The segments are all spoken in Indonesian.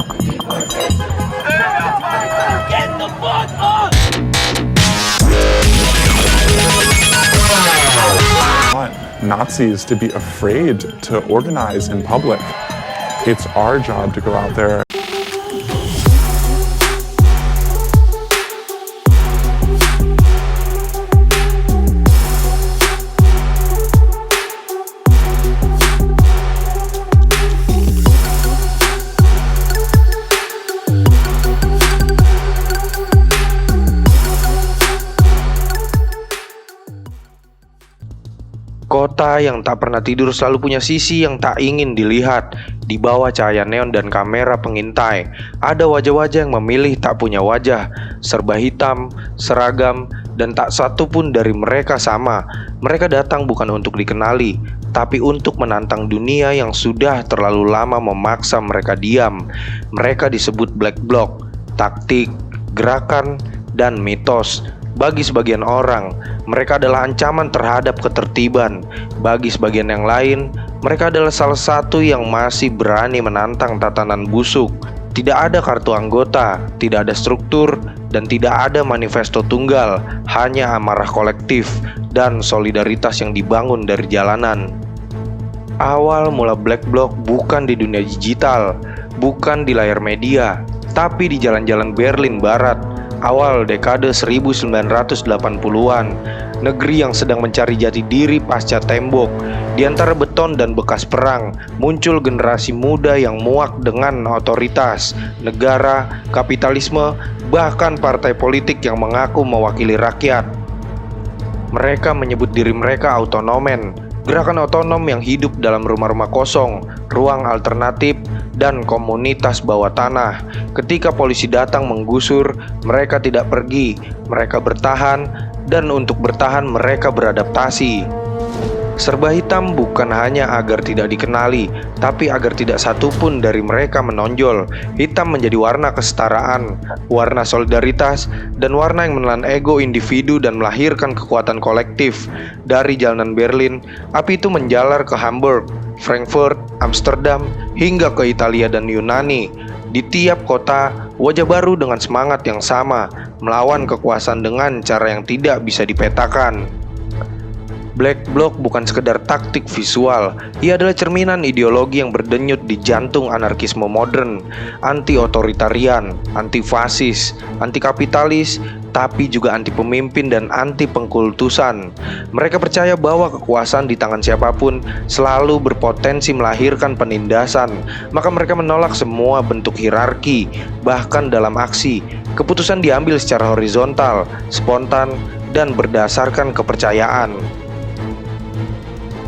Get the fuck up! Want Nazis to be afraid to organize in public. It's our job to go out there. Kota yang tak pernah tidur selalu punya sisi yang tak ingin dilihat. Di bawah cahaya neon dan kamera pengintai, ada wajah-wajah yang memilih tak punya wajah, serba hitam, seragam, dan tak satu pun dari mereka sama. Mereka datang bukan untuk dikenali, tapi untuk menantang dunia yang sudah terlalu lama memaksa mereka diam. Mereka disebut Black Bloc, taktik, gerakan, dan mitos. Bagi sebagian orang, mereka adalah ancaman terhadap ketertiban. Bagi sebagian yang lain, mereka adalah salah satu yang masih berani menantang tatanan busuk. Tidak ada kartu anggota, tidak ada struktur, dan tidak ada manifesto tunggal. Hanya amarah kolektif dan solidaritas yang dibangun dari jalanan. Awal mula Black Bloc bukan di dunia digital, bukan di layar media, tapi di jalan-jalan Berlin Barat. Awal dekade 1980-an, negeri yang sedang mencari jati diri pasca tembok. Di antara beton dan bekas perang, muncul generasi muda yang muak dengan otoritas, negara, kapitalisme, bahkan partai politik yang mengaku mewakili rakyat. Mereka menyebut diri mereka autonomen, gerakan otonom yang hidup dalam rumah-rumah kosong, ruang alternatif, dan komunitas bawah tanah. Ketika polisi datang menggusur, mereka tidak pergi, mereka bertahan, dan untuk bertahan mereka beradaptasi. Serba hitam bukan hanya agar tidak dikenali, tapi agar tidak satupun dari mereka menonjol. Hitam menjadi warna kesetaraan, warna solidaritas, dan warna yang menelan ego individu dan melahirkan kekuatan kolektif. Dari jalanan Berlin, api itu menjalar ke Hamburg, Frankfurt, Amsterdam, hingga ke Italia dan Yunani. Di tiap kota, wajah baru dengan semangat yang sama, melawan kekuasaan dengan cara yang tidak bisa dipetakan. Black Bloc bukan sekedar taktik visual, ia adalah cerminan ideologi yang berdenyut di jantung anarkisme modern, anti-otoritarian, anti-fasis, anti-kapitalis, tapi juga anti pemimpin dan anti pengkultusan. Mereka percaya bahwa kekuasaan di tangan siapapun selalu berpotensi melahirkan penindasan, maka mereka menolak semua bentuk hierarki. Bahkan dalam aksi, keputusan diambil secara horizontal, spontan, dan berdasarkan kepercayaan.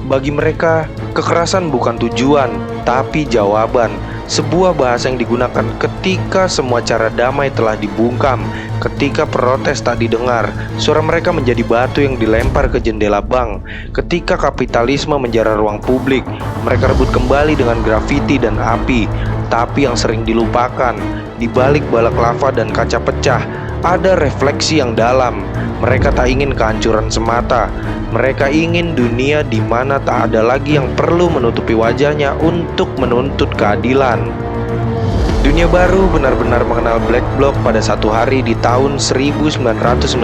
Bagi mereka, kekerasan bukan tujuan, tapi jawaban. Sebuah bahasa yang digunakan ketika semua cara damai telah dibungkam, ketika protes tak didengar, suara mereka menjadi batu yang dilempar ke jendela bank. Ketika kapitalisme menjara ruang publik, mereka rebut kembali dengan grafiti dan api. Tapi yang sering dilupakan, di balik balak lava dan kaca pecah, ada refleksi yang dalam. Mereka tak ingin kehancuran semata. Mereka ingin dunia di mana tak ada lagi yang perlu menutupi wajahnya untuk menuntut keadilan. Dunia baru benar-benar mengenal Black Bloc pada satu hari di tahun 1999,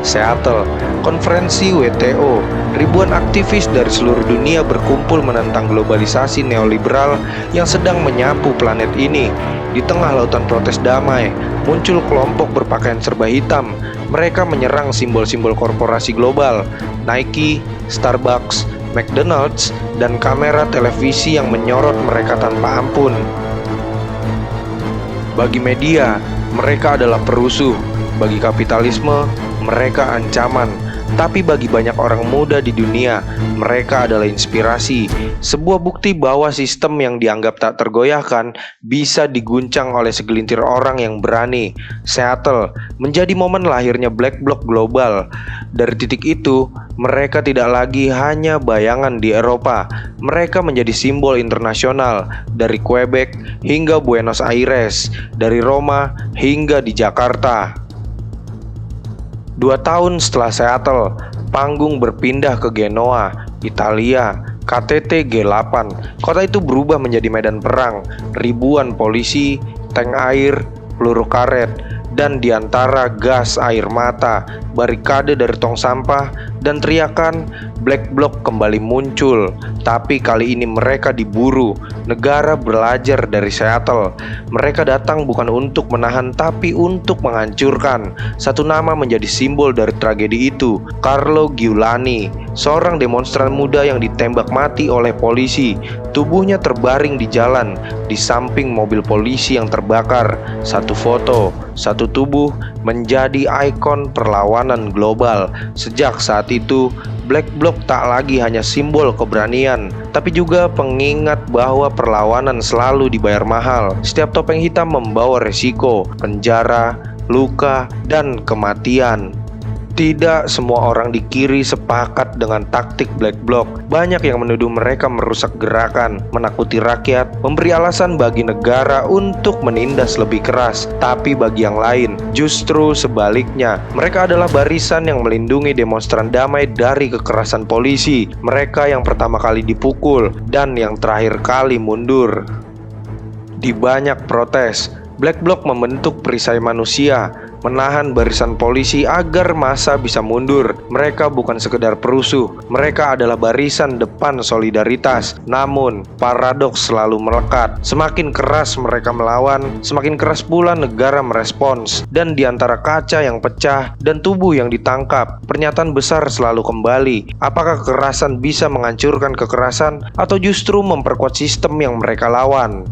Seattle, konferensi WTO. Ribuan aktivis dari seluruh dunia berkumpul menentang globalisasi neoliberal yang sedang menyapu planet ini. Di tengah lautan protes damai, muncul kelompok berpakaian serba hitam. Mereka menyerang simbol-simbol korporasi global, Nike, Starbucks, McDonald's, dan kamera televisi yang menyorot mereka tanpa ampun. Bagi media, mereka adalah perusuh. Bagi kapitalisme, mereka ancaman. Tapi bagi banyak orang muda di dunia, mereka adalah inspirasi. Sebuah bukti bahwa sistem yang dianggap tak tergoyahkan bisa diguncang oleh segelintir orang yang berani. Seattle menjadi momen lahirnya Black Bloc global. Dari titik itu, mereka tidak lagi hanya bayangan di Eropa. Mereka menjadi simbol internasional, dari Quebec hingga Buenos Aires, dari Roma hingga di Jakarta. 2 tahun setelah Seattle, panggung berpindah ke Genoa, Italia. KTT G8, kota itu berubah menjadi medan perang. Ribuan polisi, tank air, peluru karet, dan diantara gas air mata, barikade dari tong sampah, dan teriakan, Black Bloc kembali muncul. Tapi kali ini mereka diburu. Negara belajar dari Seattle. Mereka datang bukan untuk menahan, tapi untuk menghancurkan. Satu nama menjadi simbol dari tragedi itu, Carlo Giuliani, seorang demonstran muda yang ditembak mati oleh polisi. Tubuhnya terbaring di jalan, di samping mobil polisi yang terbakar. Satu foto, satu tubuh menjadi ikon perlawanan global. Sejak saat itu, Black Bloc tak lagi hanya simbol keberanian, tapi juga pengingat bahwa perlawanan selalu dibayar mahal. Setiap topeng hitam membawa resiko, penjara, luka, dan kematian. Tidak semua orang di kiri sepakat dengan taktik Black Bloc. Banyak yang menuduh mereka merusak gerakan, menakuti rakyat, memberi alasan bagi negara untuk menindas lebih keras. Tapi bagi yang lain, justru sebaliknya. Mereka adalah barisan yang melindungi demonstran damai dari kekerasan polisi. Mereka yang pertama kali dipukul dan yang terakhir kali mundur. Di banyak protes, Black Bloc membentuk perisai manusia, menahan barisan polisi agar massa bisa mundur. Mereka bukan sekedar perusuh, mereka adalah barisan depan solidaritas. Namun, paradoks selalu melekat. Semakin keras mereka melawan, semakin keras pula negara merespons. Dan di antara kaca yang pecah dan tubuh yang ditangkap, pernyataan besar selalu kembali. Apakah kekerasan bisa menghancurkan kekerasan atau justru memperkuat sistem yang mereka lawan?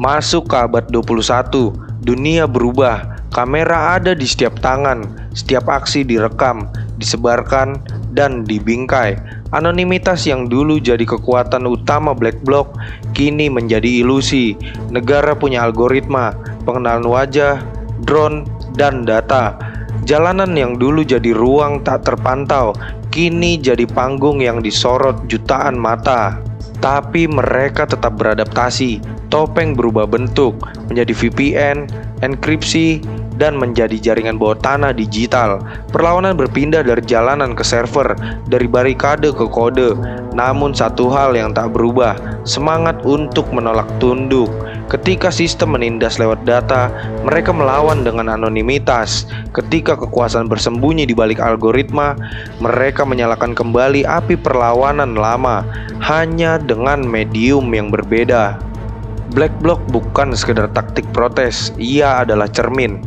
Masuk ke abad 21, dunia berubah. Kamera ada di setiap tangan, setiap aksi direkam, disebarkan, dan dibingkai. Anonimitas yang dulu jadi kekuatan utama Black Bloc kini menjadi ilusi. Negara punya algoritma, pengenalan wajah, drone, dan data. Jalanan yang dulu jadi ruang tak terpantau kini jadi panggung yang disorot jutaan mata. Tapi mereka tetap beradaptasi. Topeng berubah bentuk menjadi VPN, enkripsi, dan menjadi jaringan bawah tanah digital. Perlawanan berpindah dari jalanan ke server, dari barikade ke kode. Namun satu hal yang tak berubah, semangat untuk menolak tunduk. Ketika sistem menindas lewat data, mereka melawan dengan anonimitas. Ketika kekuasaan bersembunyi di balik algoritma, mereka menyalakan kembali api perlawanan lama, hanya dengan medium yang berbeda. Black Bloc bukan sekedar taktik protes, ia adalah cermin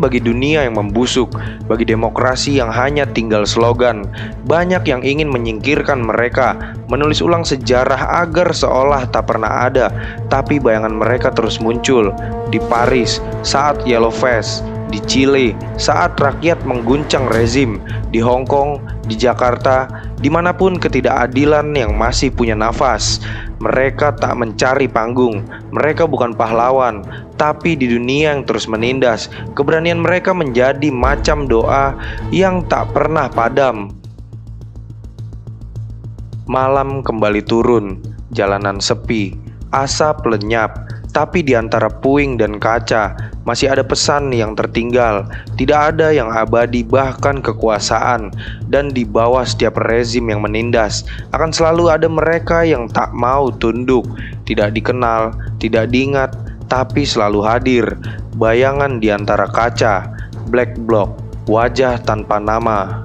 bagi dunia yang membusuk, bagi demokrasi yang hanya tinggal slogan. Banyak yang ingin menyingkirkan mereka, menulis ulang sejarah agar seolah tak pernah ada, tapi bayangan mereka terus muncul. Di Paris saat Yellow Vest, di Chile saat rakyat mengguncang rezim, di Hong Kong, di Jakarta, dimanapun ketidakadilan yang masih punya nafas. Mereka tak mencari panggung, mereka bukan pahlawan, tapi di dunia yang terus menindas, keberanian mereka menjadi macam doa yang tak pernah padam. Malam kembali turun, jalanan sepi, asap lenyap. Tapi di antara puing dan kaca masih ada pesan yang tertinggal. Tidak ada yang abadi, bahkan kekuasaan. Dan di bawah setiap rezim yang menindas akan selalu ada mereka yang tak mau tunduk. Tidak dikenal, tidak diingat, tapi selalu hadir. Bayangan di antara kaca, Black Bloc, wajah tanpa nama.